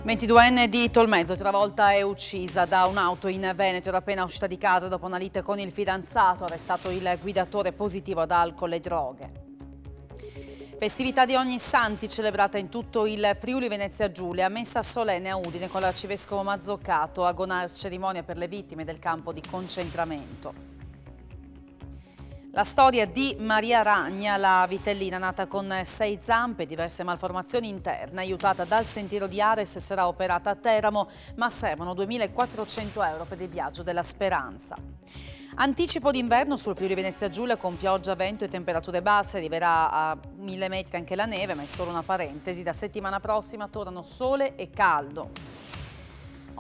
22enne di Tolmezzo, travolta e uccisa da un'auto in Veneto. Era appena uscita di casa dopo una lite con il fidanzato, arrestato il guidatore positivo ad alcol e droghe. Festività di Ognissanti celebrata in tutto il Friuli Venezia Giulia, messa solenne a Udine con l'arcivescovo Mazzoccato, agonar cerimonia per le vittime del campo di concentramento. La storia di Maria Ragna, la vitellina nata con 6 zampe e diverse malformazioni interne, aiutata dal sentiero di Ares, sarà operata a Teramo, ma servono 2.400 euro per il viaggio della speranza. Anticipo d'inverno sul Friuli Venezia Giulia con pioggia, vento e temperature basse, arriverà a 1.000 metri anche la neve, ma è solo una parentesi. Da settimana prossima tornano sole e caldo.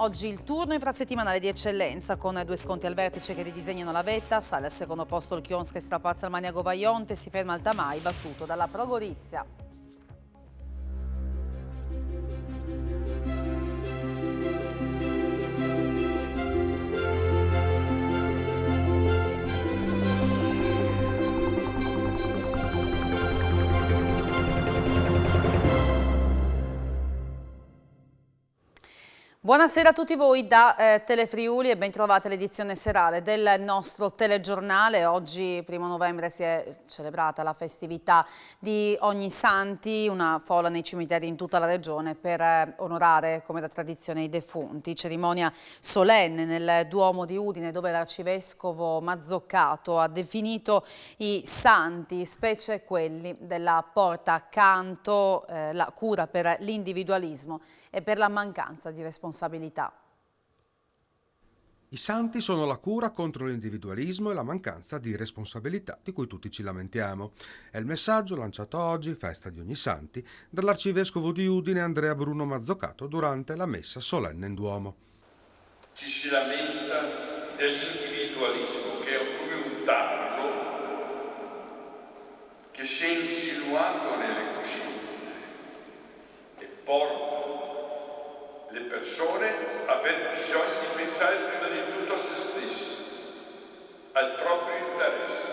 Oggi il turno infrasettimanale di eccellenza con 2 sconti al vertice che ridisegnano la vetta, sale al secondo posto il Chions che strapazza il Maniago Vaionte, si ferma al Tamai battuto dalla Pro Gorizia. Buonasera a tutti voi da Telefriuli e ben trovate l'edizione serale del nostro telegiornale. Oggi, 1° novembre, si è celebrata la festività di Ognissanti, una folla nei cimiteri in tutta la regione per onorare, come da tradizione, i defunti. Cerimonia solenne nel Duomo di Udine, dove l'arcivescovo Mazzoccato ha definito i santi, specie quelli della porta accanto, la cura per l'individualismo e per la mancanza di responsabilità. I santi sono la cura contro l'individualismo e la mancanza di responsabilità di cui tutti ci lamentiamo. È il messaggio lanciato oggi, festa di Ognissanti, dall'arcivescovo di Udine Andrea Bruno Mazzoccato durante la messa solenne in Duomo. Ci si lamenta dell'individualismo che è come un tarlo che si è insinuato nelle coscienze e porta le persone a aver bisogno di pensare prima di tutto a se stessi, al proprio interesse.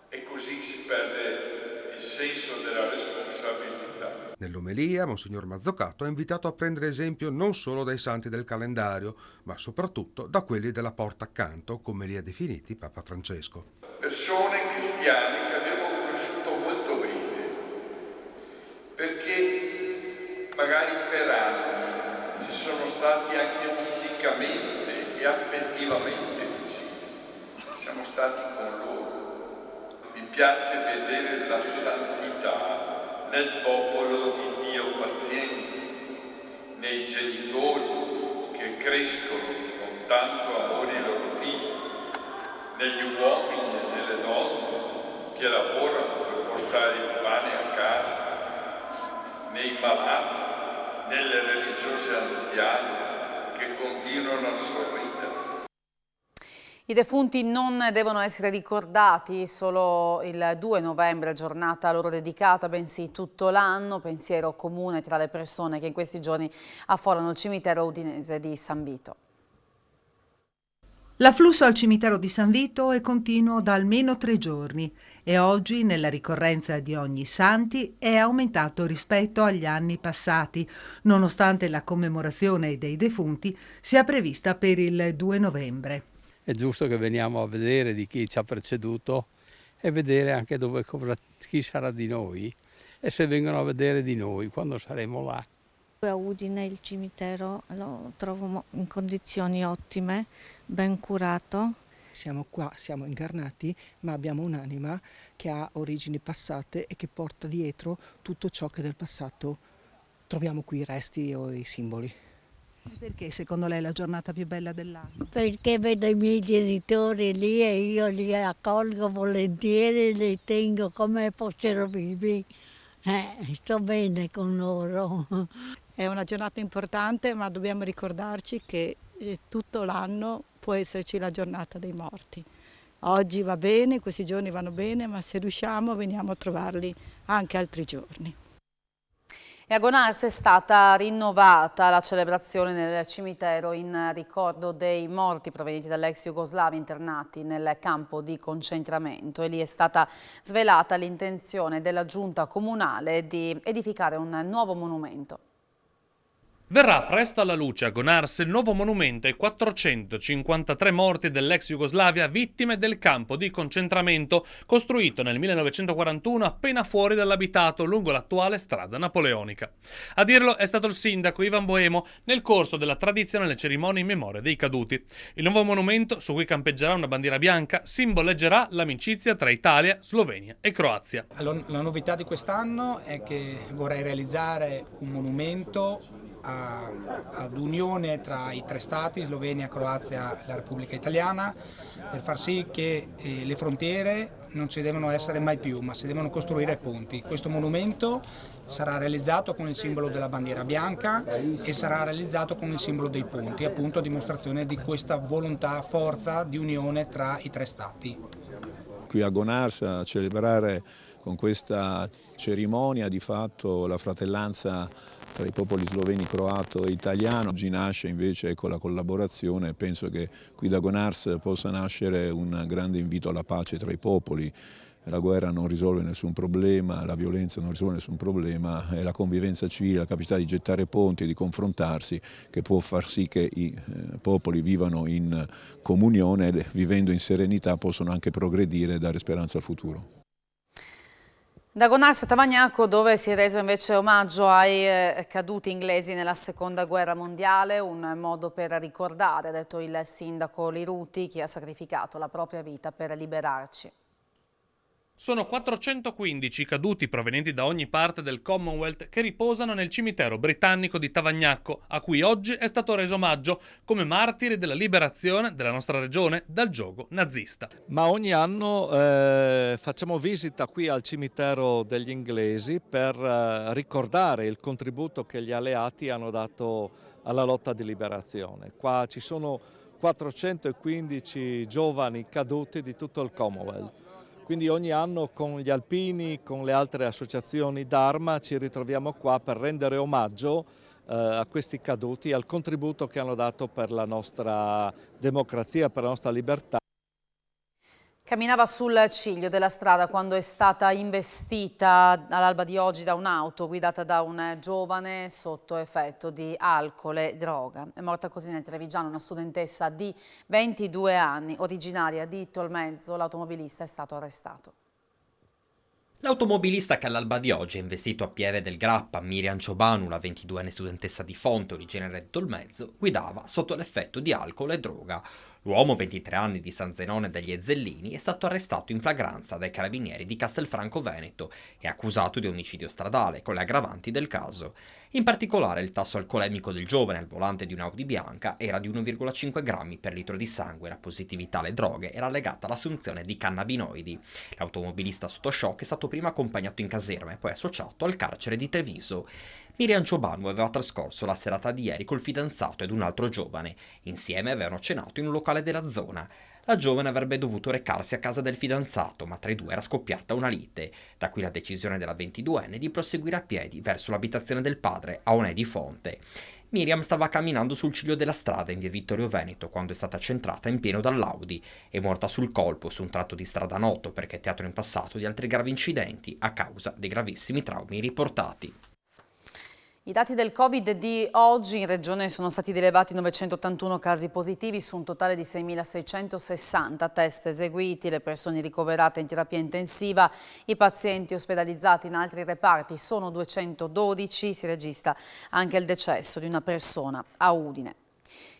E così si perde il senso della responsabilità. Nell'omelia, Monsignor Mazzoccato ha invitato a prendere esempio non solo dai santi del calendario, ma soprattutto da quelli della porta accanto, come li ha definiti Papa Francesco. Persone cristiane che abbiamo conosciuto molto bene, perché magari per anni ci sono stati anche fisicamente e affettivamente vicini, siamo stati con loro. Mi piace vedere la santità nel popolo di Dio paziente, nei genitori che crescono con tanto amore i loro figli, negli uomini e nelle donne che lavorano per portare il pane a casa, nei malati, nelle religiose anziane che continuano a sorridere. I defunti non devono essere ricordati solo il 2 novembre, giornata loro dedicata, bensì tutto l'anno, pensiero comune tra le persone che in questi giorni affollano il cimitero udinese di San Vito. L'afflusso al cimitero di San Vito è continuo da almeno 3 giorni e oggi, nella ricorrenza di Ognissanti, è aumentato rispetto agli anni passati, nonostante la commemorazione dei defunti sia prevista per il 2 novembre. È giusto che veniamo a vedere di chi ci ha preceduto e vedere anche chi sarà di noi e se vengono a vedere di noi quando saremo là. A Udine il cimitero lo trovo in condizioni ottime, ben curato. Siamo qua, siamo incarnati, ma abbiamo un'anima che ha origini passate e che porta dietro tutto ciò che del passato troviamo qui, i resti o i simboli. Perché secondo lei è la giornata più bella dell'anno? Perché vedo i miei genitori lì e io li accolgo volentieri, li tengo come fossero vivi. Sto bene con loro. È una giornata importante, ma dobbiamo ricordarci che tutto l'anno può esserci la giornata dei morti. Oggi va bene, questi giorni vanno bene, ma se riusciamo veniamo a trovarli anche altri giorni. E E a Gonars è stata rinnovata la celebrazione nel cimitero in ricordo dei morti provenienti dall'ex Jugoslavia internati nel campo di concentramento, e lì è stata svelata l'intenzione della giunta comunale di edificare un nuovo monumento. Verrà presto alla luce a Gonars il nuovo monumento ai 453 morti dell'ex Jugoslavia vittime del campo di concentramento costruito nel 1941 appena fuori dall'abitato lungo l'attuale strada napoleonica. A dirlo è stato il sindaco Ivan Boemo nel corso della tradizionale cerimonia in memoria dei caduti. Il nuovo monumento, su cui campeggerà una bandiera bianca, simboleggerà l'amicizia tra Italia, Slovenia e Croazia. La novità di quest'anno è che vorrei realizzare un monumento ad unione tra i tre stati, Slovenia, Croazia e la Repubblica Italiana, per far sì che le frontiere non ci devono essere mai più, ma si devono costruire ponti. Questo monumento sarà realizzato con il simbolo della bandiera bianca e sarà realizzato con il simbolo dei ponti, appunto a dimostrazione di questa volontà, forza di unione tra i tre stati. Qui a Gonars a celebrare con questa cerimonia di fatto la fratellanza tra i popoli sloveni, croato e italiano. Oggi nasce invece con la collaborazione, penso che qui da Gonars possa nascere un grande invito alla pace tra i popoli. La guerra non risolve nessun problema, la violenza non risolve nessun problema, è la convivenza civile, la capacità di gettare ponti, di confrontarsi, che può far sì che i popoli vivano in comunione e vivendo in serenità possono anche progredire e dare speranza al futuro. Da Gonars a Tavagnacco, dove si è reso invece omaggio ai caduti inglesi nella seconda guerra mondiale, un modo per ricordare, ha detto il sindaco Liruti, chi ha sacrificato la propria vita per liberarci. Sono 415 caduti provenienti da ogni parte del Commonwealth che riposano nel cimitero britannico di Tavagnacco, a cui oggi è stato reso omaggio come martiri della liberazione della nostra regione dal giogo nazista. Ma ogni anno facciamo visita qui al cimitero degli inglesi per ricordare il contributo che gli alleati hanno dato alla lotta di liberazione. Qua ci sono 415 giovani caduti di tutto il Commonwealth. Quindi ogni anno con gli alpini, con le altre associazioni d'arma ci ritroviamo qua per rendere omaggio a questi caduti e al contributo che hanno dato per la nostra democrazia, per la nostra libertà. Camminava sul ciglio della strada quando è stata investita all'alba di oggi da un'auto guidata da un giovane sotto effetto di alcol e droga. È morta così nel Trevigiano una studentessa di 22 anni, originaria di Tolmezzo. L'automobilista è stato arrestato. L'automobilista che all'alba di oggi ha investito a Pieve del Grappa Miriam Ciobanu, la 22enne studentessa di Fonte, originaria di Tolmezzo, guidava sotto l'effetto di alcol e droga. L'uomo, 23 anni, di San Zenone degli Ezzellini, è stato arrestato in flagranza dai carabinieri di Castelfranco Veneto e accusato di omicidio stradale, con le aggravanti del caso. In particolare, il tasso alcolemico del giovane al volante di un'Audi bianca era di 1,5 grammi per litro di sangue. La positività alle droghe era legata all'assunzione di cannabinoidi. L'automobilista sotto shock è stato prima accompagnato in caserma e poi associato al carcere di Treviso. Miriam Ciobanu aveva trascorso la serata di ieri col fidanzato ed un altro giovane. Insieme avevano cenato in un locale della zona. La giovane avrebbe dovuto recarsi a casa del fidanzato, ma tra i due era scoppiata una lite. Da qui la decisione della 22enne di proseguire a piedi verso l'abitazione del padre a Onè di Fonte. Miriam stava camminando sul ciglio della strada in via Vittorio Veneto quando è stata centrata in pieno dall'Audi. È morta sul colpo su un tratto di strada noto perché è teatro in passato di altri gravi incidenti a causa dei gravissimi traumi riportati. I dati del Covid di oggi: in regione sono stati rilevati 981 casi positivi su un totale di 6.660 test eseguiti, le persone ricoverate in terapia intensiva, i pazienti ospedalizzati in altri reparti sono 212, si registra anche il decesso di una persona a Udine.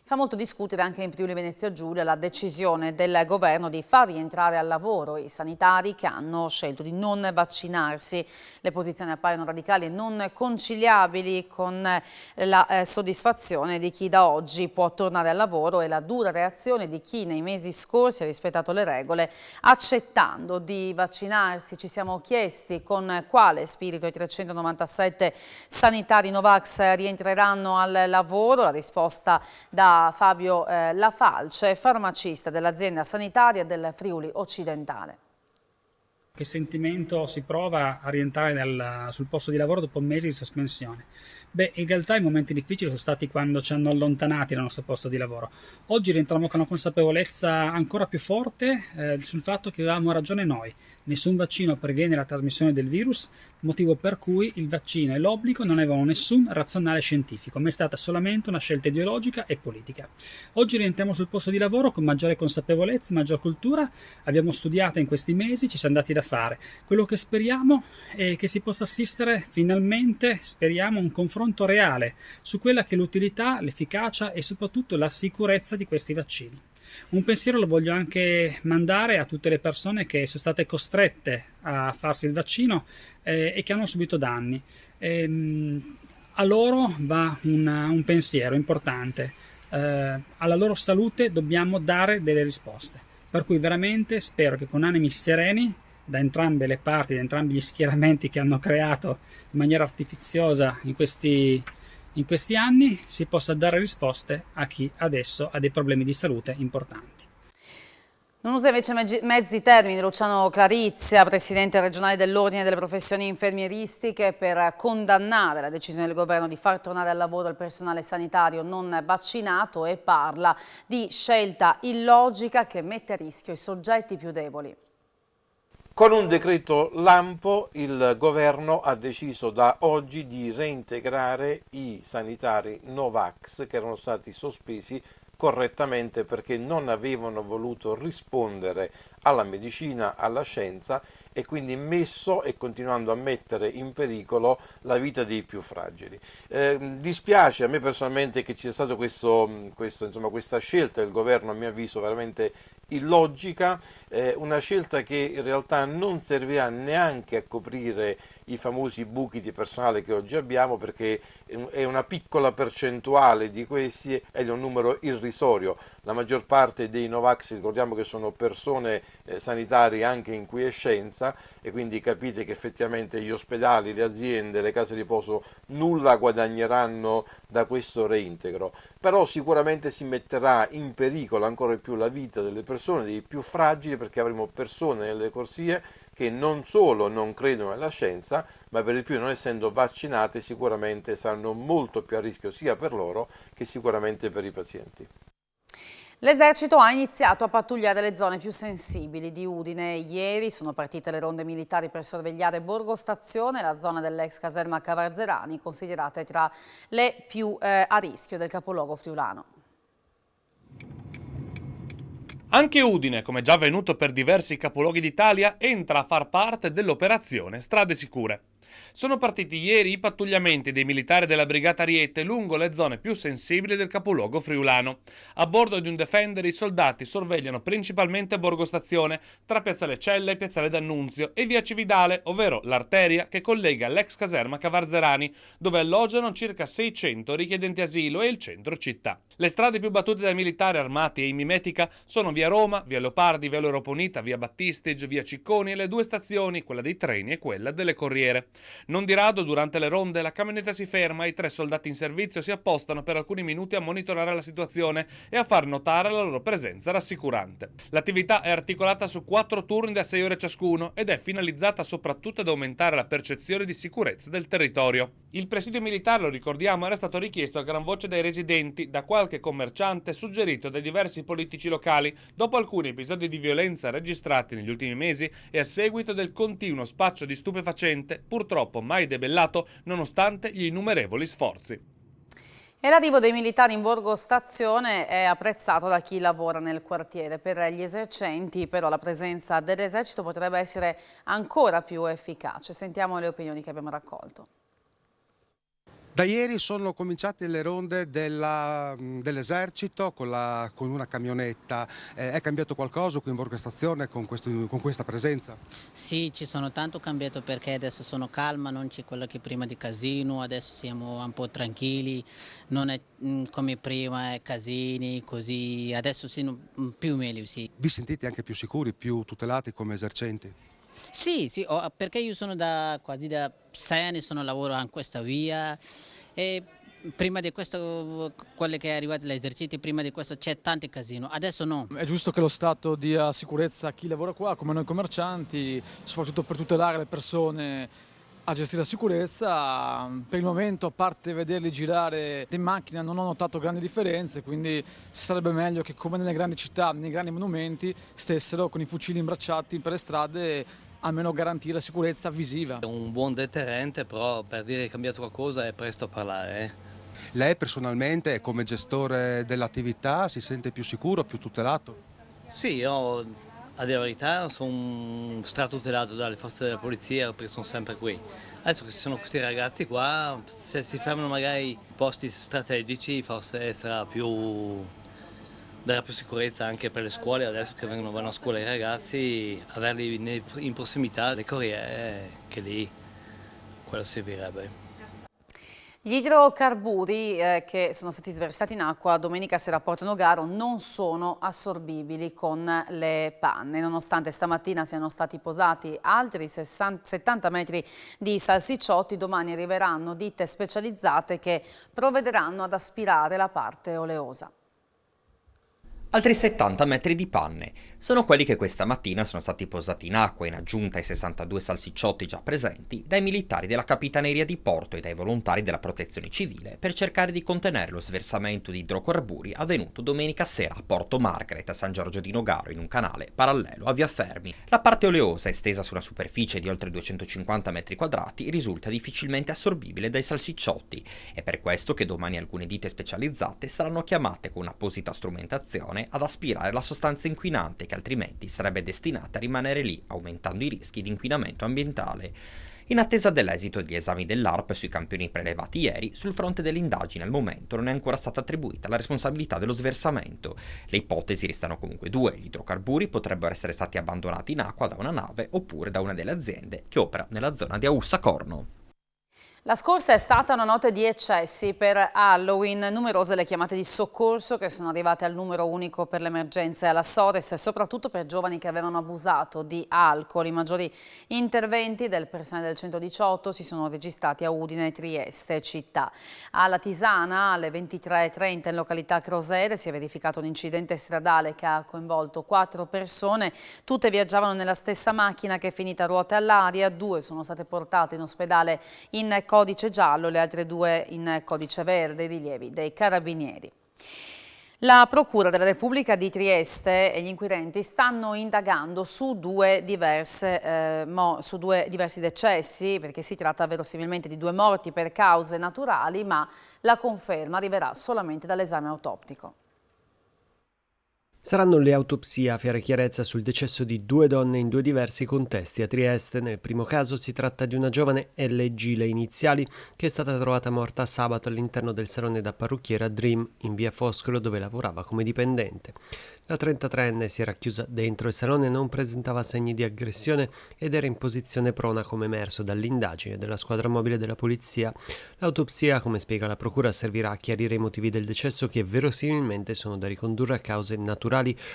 Fa molto discutere anche in Friuli Venezia Giulia la decisione del governo di far rientrare al lavoro i sanitari che hanno scelto di non vaccinarsi. Le posizioni appaiono radicali e non conciliabili con la soddisfazione di chi da oggi può tornare al lavoro e la dura reazione di chi nei mesi scorsi ha rispettato le regole accettando di vaccinarsi. Ci siamo chiesti con quale spirito i 397 sanitari Novax rientreranno al lavoro. La risposta da Fabio Lafalce, farmacista dell'azienda sanitaria del Friuli Occidentale. Che sentimento si prova a rientrare sul posto di lavoro dopo mesi di sospensione? Beh, in realtà i momenti difficili sono stati quando ci hanno allontanati dal nostro posto di lavoro. Oggi rientriamo con una consapevolezza ancora più forte sul fatto che avevamo ragione noi. Nessun vaccino previene la trasmissione del virus, motivo per cui il vaccino e l'obbligo non avevano nessun razionale scientifico, ma è stata solamente una scelta ideologica e politica. Oggi rientriamo sul posto di lavoro con maggiore consapevolezza, maggior cultura, abbiamo studiato in questi mesi, ci siamo dati da fare. Quello che speriamo è che si possa assistere finalmente, speriamo, a un confronto reale su quella che è l'utilità, l'efficacia e soprattutto la sicurezza di questi vaccini. Un pensiero lo voglio anche mandare a tutte le persone che sono state costrette a farsi il vaccino e che hanno subito danni. A loro va un pensiero importante. Alla loro salute dobbiamo dare delle risposte. Per cui veramente spero che con animi sereni da entrambe le parti, da entrambi gli schieramenti che hanno creato in maniera artificiosa in questi anni, si possa dare risposte a chi adesso ha dei problemi di salute importanti. Non usa invece mezzi termini Luciano Clarizia, presidente regionale dell'Ordine delle Professioni Infermieristiche, per condannare la decisione del governo di far tornare al lavoro il personale sanitario non vaccinato e parla di scelta illogica che mette a rischio i soggetti più deboli. Con un decreto lampo il governo ha deciso da oggi di reintegrare i sanitari Novax che erano stati sospesi correttamente perché non avevano voluto rispondere alla medicina, alla scienza e quindi messo e continuando a mettere in pericolo la vita dei più fragili. Dispiace a me personalmente che ci sia stata questa scelta del governo, a mio avviso veramente illogica, una scelta che in realtà non servirà neanche a coprire i famosi buchi di personale che oggi abbiamo, perché è una piccola percentuale di questi ed è un numero irrisorio. La maggior parte dei Novax, ricordiamo che sono persone sanitarie anche in quiescenza, e quindi capite che effettivamente gli ospedali, le aziende, le case di riposo nulla guadagneranno da questo reintegro, però sicuramente si metterà in pericolo ancora di più la vita delle persone, dei più fragili, perché avremo persone nelle corsie che non solo non credono nella scienza, ma per di più non essendo vaccinate sicuramente saranno molto più a rischio sia per loro che sicuramente per i pazienti. L'esercito ha iniziato a pattugliare le zone più sensibili di Udine. Ieri sono partite le ronde militari per sorvegliare Borgo Stazione, la zona dell'ex caserma Cavarzerani, considerate tra le più a rischio del capoluogo friulano. Anche Udine, come già avvenuto per diversi capoluoghi d'Italia, entra a far parte dell'operazione Strade Sicure. Sono partiti ieri i pattugliamenti dei militari della Brigata Ariete lungo le zone più sensibili del capoluogo friulano. A bordo di un Defender i soldati sorvegliano principalmente Borgo Stazione, tra Piazzale Cella e Piazzale D'Annunzio, e via Cividale, ovvero l'arteria che collega l'ex caserma Cavarzerani, dove alloggiano circa 600 richiedenti asilo, e il centro città. Le strade più battute dai militari armati e in mimetica sono via Roma, via Leopardi, via L'Europonita, via Battistage, via Cicconi e le due stazioni, quella dei treni e quella delle corriere. Non di rado, durante le ronde, la camionetta si ferma e i 3 soldati in servizio si appostano per alcuni minuti a monitorare la situazione e a far notare la loro presenza rassicurante. L'attività è articolata su 4 turni da 6 ore ciascuno ed è finalizzata soprattutto ad aumentare la percezione di sicurezza del territorio. Il presidio militare, lo ricordiamo, era stato richiesto a gran voce dai residenti, da qualche commerciante, suggerito dai diversi politici locali, dopo alcuni episodi di violenza registrati negli ultimi mesi e a seguito del continuo spaccio di stupefacente, purtroppo mai debellato nonostante gli innumerevoli sforzi. E l'arrivo dei militari in Borgo Stazione è apprezzato da chi lavora nel quartiere. Per gli esercenti però la presenza dell'esercito potrebbe essere ancora più efficace. Sentiamo le opinioni che abbiamo raccolto. Da ieri sono cominciate le ronde dell'esercito con una camionetta. È cambiato qualcosa qui in Borgo Stazione con questa presenza? Sì, ci sono tanto cambiato perché adesso sono calma, non c'è quello che prima di casino, adesso siamo un po' tranquilli, non è come prima, è casini, così, adesso siamo più meglio, sì. Vi sentite anche più sicuri, più tutelati come esercenti? Sì, perché io sono quasi da 6 anni lavoro in questa via e prima di questo, quelli che è arrivato agli esercizi, prima di questo c'è tanti casino, adesso no. È giusto che lo Stato dia sicurezza a chi lavora qua, come noi commercianti, soprattutto per tutelare le persone a gestire la sicurezza. Per il momento, a parte vederli girare in macchina, non ho notato grandi differenze, quindi sarebbe meglio che, come nelle grandi città, nei grandi monumenti, stessero con i fucili imbracciati per le strade, almeno garantire la sicurezza visiva. È un buon deterrente, però per dire che è cambiato qualcosa è presto a parlare. Lei personalmente, come gestore dell'attività, si sente più sicuro, più tutelato? Sì, io a dire la verità sono stratutelato dalle forze della polizia perché sono sempre qui. Adesso che ci sono questi ragazzi qua, se si fermano magari in posti strategici, forse darà più sicurezza anche per le scuole. Adesso che vanno a scuola i ragazzi, averli in prossimità le corriere, che lì quello servirebbe. Gli idrocarburi che sono stati sversati in acqua domenica sera a Portonogaro non sono assorbibili con le panne, nonostante stamattina siano stati posati altri 70 metri di salsicciotti. Domani arriveranno ditte specializzate che provvederanno ad aspirare la parte oleosa. Altri 70 metri di panne sono quelli che questa mattina sono stati posati in acqua in aggiunta ai 62 salsicciotti già presenti dai militari della Capitaneria di Porto e dai volontari della Protezione Civile per cercare di contenere lo sversamento di idrocarburi avvenuto domenica sera a Porto Margaret a San Giorgio di Nogaro in un canale parallelo a Via Fermi. La parte oleosa, estesa su una superficie di oltre 250 metri quadrati, risulta difficilmente assorbibile dai salsicciotti. È per questo che domani alcune ditte specializzate saranno chiamate con un'apposita strumentazione ad aspirare la sostanza inquinante che altrimenti sarebbe destinata a rimanere lì, aumentando i rischi di inquinamento ambientale. In attesa dell'esito degli esami dell'ARP sui campioni prelevati ieri, sul fronte dell'indagine al momento non è ancora stata attribuita la responsabilità dello sversamento. Le ipotesi restano comunque due: gli idrocarburi potrebbero essere stati abbandonati in acqua da una nave oppure da una delle aziende che opera nella zona di Aussa Corno. La scorsa è stata una notte di eccessi per Halloween, numerose le chiamate di soccorso che sono arrivate al numero unico per le emergenze alla Sores e soprattutto per giovani che avevano abusato di alcol. I maggiori interventi del personale del 118 si sono registrati a Udine, Trieste città. Alla Tisana alle 23:30 in località Crosere si è verificato un incidente stradale che ha coinvolto 4 persone, tutte viaggiavano nella stessa macchina che è finita a ruote all'aria, 2 sono state portate in ospedale in codice giallo, le altre 2 in codice verde, i rilievi dei carabinieri. La Procura della Repubblica di Trieste e gli inquirenti stanno indagando su due diversi decessi, perché si tratta verosimilmente di 2 morti per cause naturali, ma la conferma arriverà solamente dall'esame autoptico. Saranno le autopsie a fare chiarezza sul decesso di 2 donne in 2 diversi contesti a Trieste. Nel primo caso si tratta di una giovane LG, le iniziali, che è stata trovata morta sabato all'interno del salone da parrucchiera Dream in via Foscolo, dove lavorava come dipendente. La 33enne si era chiusa dentro il salone, non presentava segni di aggressione ed era in posizione prona, come emerso dall'indagine della squadra mobile della polizia. L'autopsia, come spiega la procura, servirà a chiarire i motivi del decesso, che verosimilmente sono da ricondurre a cause naturali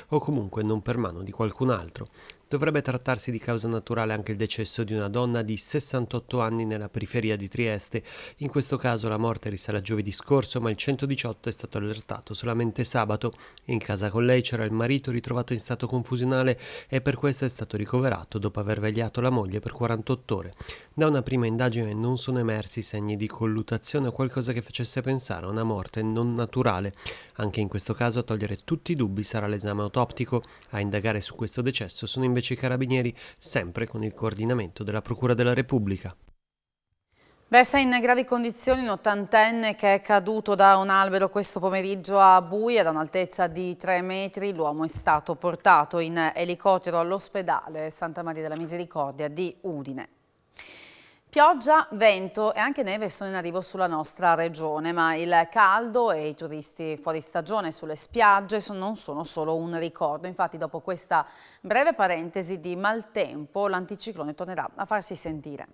o comunque non per mano di qualcun altro. Dovrebbe trattarsi di causa naturale anche il decesso di una donna di 68 anni nella periferia di Trieste. In questo caso la morte risale a giovedì scorso, ma il 118 è stato allertato solamente sabato. In casa con lei c'era il marito ritrovato in stato confusionale e per questo è stato ricoverato dopo aver vegliato la moglie per 48 ore. Da una prima indagine non sono emersi segni di colluttazione o qualcosa che facesse pensare a una morte non naturale. Anche in questo caso a togliere tutti i dubbi sarà l'esame autoptico. A indagare su questo decesso sono invece i carabinieri, sempre con il coordinamento della Procura della Repubblica. Versa in gravi condizioni un 80enne che è caduto da un albero questo pomeriggio a Buia da un'altezza di 3 metri. L'uomo è stato portato in elicottero all'ospedale Santa Maria della Misericordia di Udine. Pioggia, vento e anche neve sono in arrivo sulla nostra regione, ma il caldo e i turisti fuori stagione sulle spiagge non sono solo un ricordo. Infatti, dopo questa breve parentesi di maltempo, l'anticiclone tornerà a farsi sentire.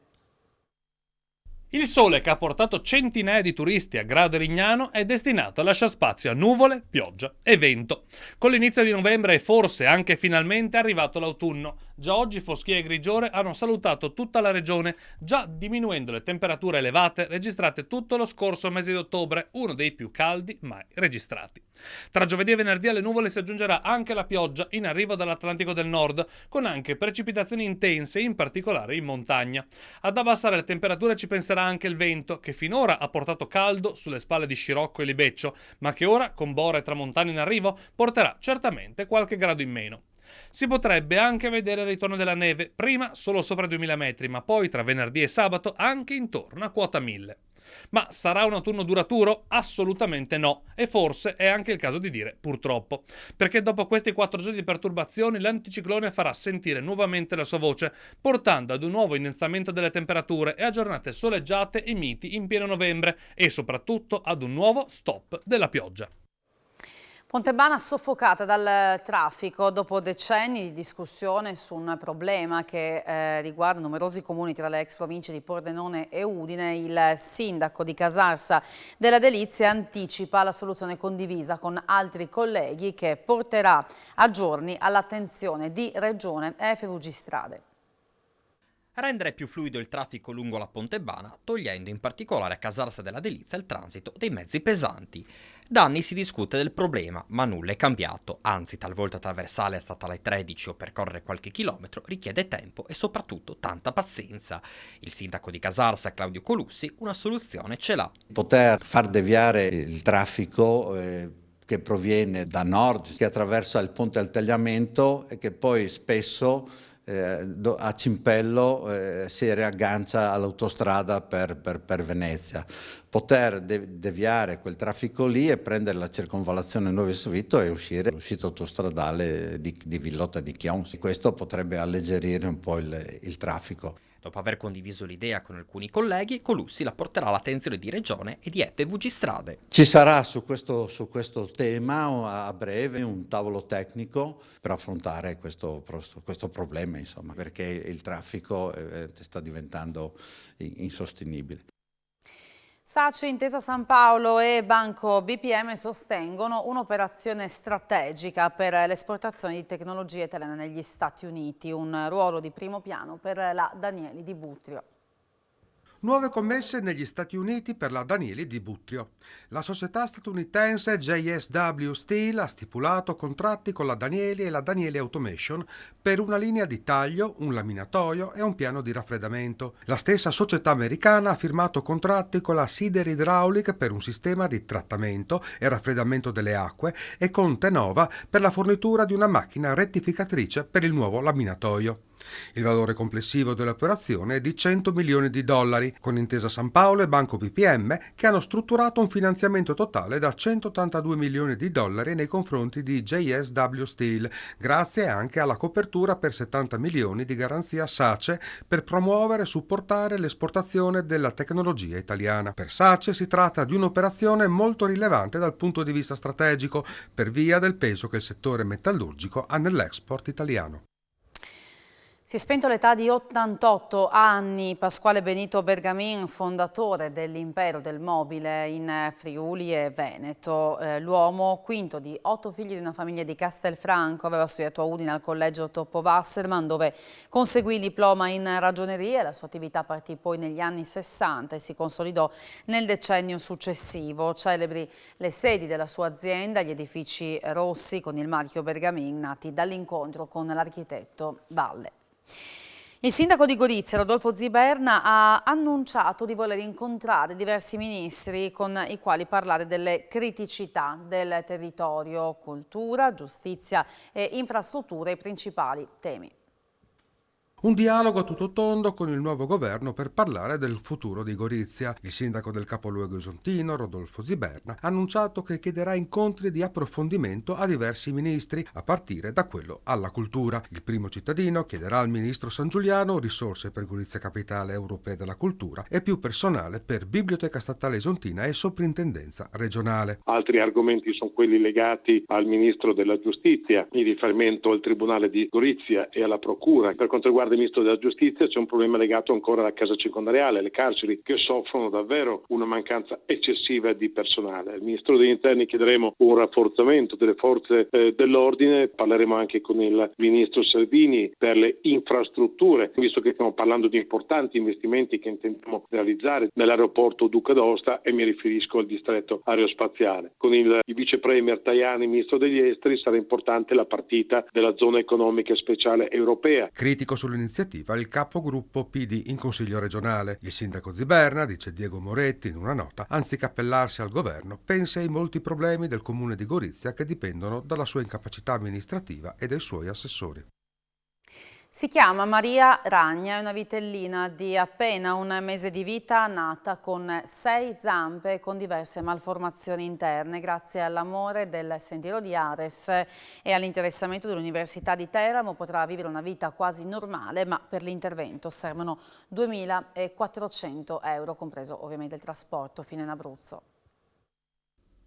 Il sole, che ha portato centinaia di turisti a Grado e Lignano, è destinato a lasciare spazio a nuvole, pioggia e vento. Con l'inizio di novembre è forse anche finalmente arrivato l'autunno. Già oggi foschia e grigiore hanno salutato tutta la regione, già diminuendo le temperature elevate registrate tutto lo scorso mese di ottobre, uno dei più caldi mai registrati. Tra giovedì e venerdì alle nuvole si aggiungerà anche la pioggia in arrivo dall'Atlantico del Nord, con anche precipitazioni intense, in particolare in montagna. Ad abbassare le temperature ci penserà anche il vento, che finora ha portato caldo sulle spalle di Scirocco e Libeccio, ma che ora, con Bora e Tramontana in arrivo, porterà certamente qualche grado in meno. Si potrebbe anche vedere il ritorno della neve, prima solo sopra i 2000 metri, ma poi tra venerdì e sabato anche intorno a quota 1000. Ma sarà un autunno duraturo? Assolutamente no, e forse è anche il caso di dire purtroppo, perché dopo questi 4 giorni di perturbazioni l'anticiclone farà sentire nuovamente la sua voce, portando ad un nuovo innalzamento delle temperature e a giornate soleggiate e miti in pieno novembre e soprattutto ad un nuovo stop della pioggia. Pontebana soffocata dal traffico dopo decenni di discussione su un problema che riguarda numerosi comuni tra le ex province di Pordenone e Udine. Il sindaco di Casarsa della Delizia anticipa la soluzione condivisa con altri colleghi che porterà a giorni all'attenzione di Regione e FVG Strade. Rendere più fluido il traffico lungo la Pontebana, togliendo in particolare a Casarsa della Delizia il transito dei mezzi pesanti. Da anni si discute del problema, ma nulla è cambiato, anzi talvolta attraversare statale 13 o percorrere qualche chilometro richiede tempo e soprattutto tanta pazienza. Il sindaco di Casarsa, Claudio Colussi, una soluzione ce l'ha. Poter far deviare il traffico che proviene da nord, che attraversa il ponte al tagliamento e che poi spesso a Cimpello si riaggancia all'autostrada per Venezia. Poter deviare quel traffico lì e prendere la circonvallazione Nuovi Sovito e uscire l'uscita autostradale di Villota di Chion. Questo potrebbe alleggerire un po' il traffico. Dopo aver condiviso l'idea con alcuni colleghi, Colussi la porterà all'attenzione di Regione e di FVG Strade. Ci sarà su questo tema a breve un tavolo tecnico per affrontare questo problema, insomma, perché il traffico sta diventando insostenibile. SACE, Intesa San Paolo e Banco BPM sostengono un'operazione strategica per l'esportazione di tecnologie italiane negli Stati Uniti, un ruolo di primo piano per la Danieli di Butrio. Nuove commesse negli Stati Uniti per la Danieli di Butrio. La società statunitense JSW Steel ha stipulato contratti con la Danieli e la Danieli Automation per una linea di taglio, un laminatoio e un piano di raffreddamento. La stessa società americana ha firmato contratti con la Sider Hydraulic per un sistema di trattamento e raffreddamento delle acque e con Tenova per la fornitura di una macchina rettificatrice per il nuovo laminatoio. Il valore complessivo dell'operazione è di $100 milioni, con Intesa San Paolo e Banco BPM che hanno strutturato un finanziamento totale da $182 milioni nei confronti di JSW Steel, grazie anche alla copertura per 70 milioni di garanzia SACE per promuovere e supportare l'esportazione della tecnologia italiana. Per SACE si tratta di un'operazione molto rilevante dal punto di vista strategico, per via del peso che il settore metallurgico ha nell'export italiano. Si è spento all'età di 88 anni Pasquale Benito Bergamin, fondatore dell'Impero del Mobile in Friuli e Veneto. L'uomo, quinto di 8 figli di una famiglia di Castelfranco, aveva studiato a Udine al collegio Toppo Wasserman, dove conseguì il diploma in ragioneria. La sua attività partì poi negli anni 60 e si consolidò nel decennio successivo. Celebri le sedi della sua azienda, gli edifici rossi con il marchio Bergamin, nati dall'incontro con l'architetto Valle. Il sindaco di Gorizia, Rodolfo Ziberna, ha annunciato di voler incontrare diversi ministri con i quali parlare delle criticità del territorio, cultura, giustizia e infrastrutture, i principali temi. Un dialogo a tutto tondo con il nuovo governo per parlare del futuro di Gorizia. Il sindaco del capoluogo esontino, Rodolfo Ziberna, ha annunciato che chiederà incontri di approfondimento a diversi ministri, a partire da quello alla cultura. Il primo cittadino chiederà al ministro San Giuliano risorse per Gorizia Capitale Europea della Cultura e più personale per Biblioteca Statale Esontina e Soprintendenza Regionale. Altri argomenti sono quelli legati al ministro della Giustizia, in riferimento al Tribunale di Gorizia e alla Procura. Per quanto riguarda del Ministro della Giustizia c'è un problema legato ancora alla casa circondariale, alle carceri, che soffrono davvero una mancanza eccessiva di personale. Al Ministro degli Interni chiederemo un rafforzamento delle forze dell'ordine, parleremo anche con il Ministro Salvini per le infrastrutture, visto che stiamo parlando di importanti investimenti che intendiamo realizzare nell'aeroporto Duca d'Aosta, e mi riferisco al distretto aerospaziale. Con il Vice Premier Tajani, Ministro degli Esteri, sarà importante la partita della zona economica speciale europea. Critico sull'iniziativa il capogruppo PD in Consiglio regionale. Il sindaco Ziberna, dice Diego Moretti in una nota, anziché appellarsi al governo, pensa ai molti problemi del comune di Gorizia che dipendono dalla sua incapacità amministrativa e dai suoi assessori. Si chiama Maria Ragna, è una vitellina di appena un mese di vita, nata con 6 zampe e con diverse malformazioni interne. Grazie all'amore del sentiero di Ares e all'interessamento dell'Università di Teramo potrà vivere una vita quasi normale, ma per l'intervento servono 2.400 euro, compreso ovviamente il trasporto fino in Abruzzo.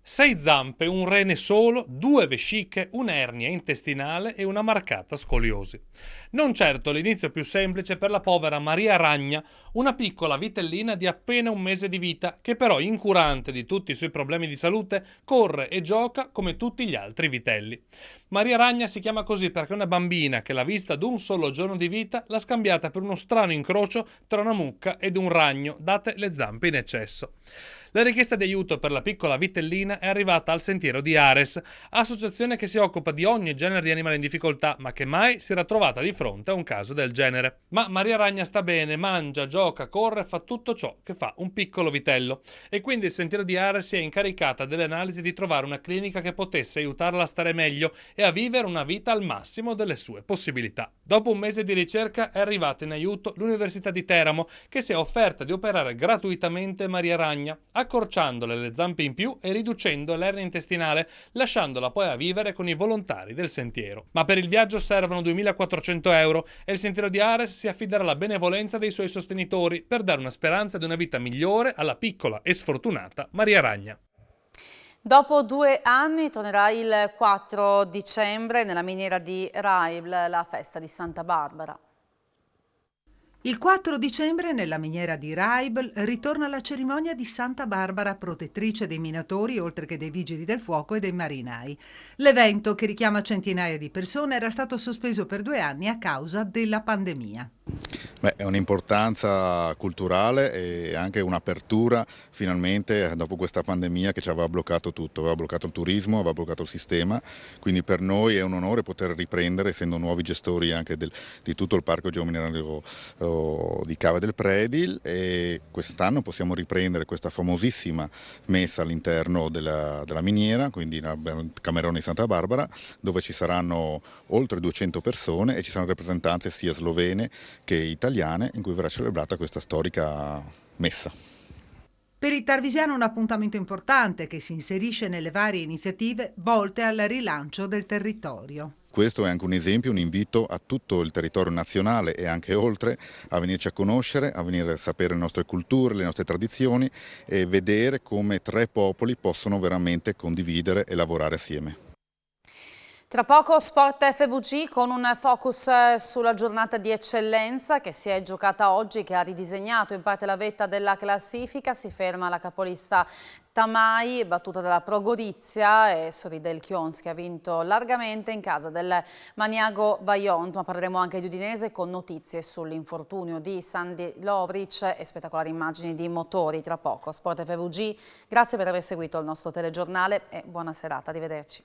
6 zampe, un rene solo, 2 vesciche, un'ernia intestinale e una marcata scoliosi. Non certo l'inizio più semplice per la povera Maria Ragna, una piccola vitellina di appena un mese di vita, che però, incurante di tutti i suoi problemi di salute, corre e gioca come tutti gli altri vitelli. Maria Ragna si chiama così perché una bambina che l'ha vista ad un solo giorno di vita l'ha scambiata per uno strano incrocio tra una mucca ed un ragno, date le zampe in eccesso. La richiesta di aiuto per la piccola vitellina è arrivata al Sentiero di Ares, associazione che si occupa di ogni genere di animale in difficoltà, ma che mai si era trovata di fronte a un caso del genere. Ma Maria Ragna sta bene, mangia, gioca, corre, fa tutto ciò che fa un piccolo vitello, e quindi il Sentiero di Ares si è incaricata delle analisi di trovare una clinica che potesse aiutarla a stare meglio e a vivere una vita al massimo delle sue possibilità. Dopo un mese di ricerca è arrivata in aiuto l'Università di Teramo, che si è offerta di operare gratuitamente Maria Ragna, accorciandole le zampe in più e riducendo l'ernia intestinale, lasciandola poi a vivere con i volontari del sentiero. Ma per il viaggio servono 2.400 euro e il Sentiero di Ares si affiderà alla benevolenza dei suoi sostenitori per dare una speranza di una vita migliore alla piccola e sfortunata Maria Ragna. Dopo 2 anni tornerà il 4 dicembre nella miniera di Raibl la festa di Santa Barbara. Il 4 dicembre nella miniera di Raibl ritorna la cerimonia di Santa Barbara, protettrice dei minatori oltre che dei vigili del fuoco e dei marinai. L'evento, che richiama centinaia di persone, era stato sospeso per 2 anni a causa della pandemia. È un'importanza culturale e anche un'apertura finalmente dopo questa pandemia che ci aveva bloccato tutto, aveva bloccato il turismo, aveva bloccato il sistema, quindi per noi è un onore poter riprendere, essendo nuovi gestori anche di tutto il parco geominerario di Cava del Predil, e quest'anno possiamo riprendere questa famosissima messa all'interno della miniera, quindi il Camerone di Santa Barbara, dove ci saranno oltre 200 persone e ci saranno rappresentanze sia slovene che italiane, in cui verrà celebrata questa storica messa. Per il Tarvisiano un appuntamento importante che si inserisce nelle varie iniziative volte al rilancio del territorio. Questo è anche un esempio, un invito a tutto il territorio nazionale e anche oltre a venirci a conoscere, a venire a sapere le nostre culture, le nostre tradizioni e vedere come 3 popoli possono veramente condividere e lavorare assieme. Tra poco Sport FVG con un focus sulla giornata di eccellenza che si è giocata oggi, che ha ridisegnato in parte la vetta della classifica. Si ferma la capolista Tamai, battuta dalla Pro Gorizia, e sorride il Chions che ha vinto largamente in casa del Maniago Vajont. Ma parleremo anche di Udinese con notizie sull'infortunio di Sandy Lovric e spettacolari immagini di motori tra poco. Sport FVG, grazie per aver seguito il nostro telegiornale e buona serata, arrivederci.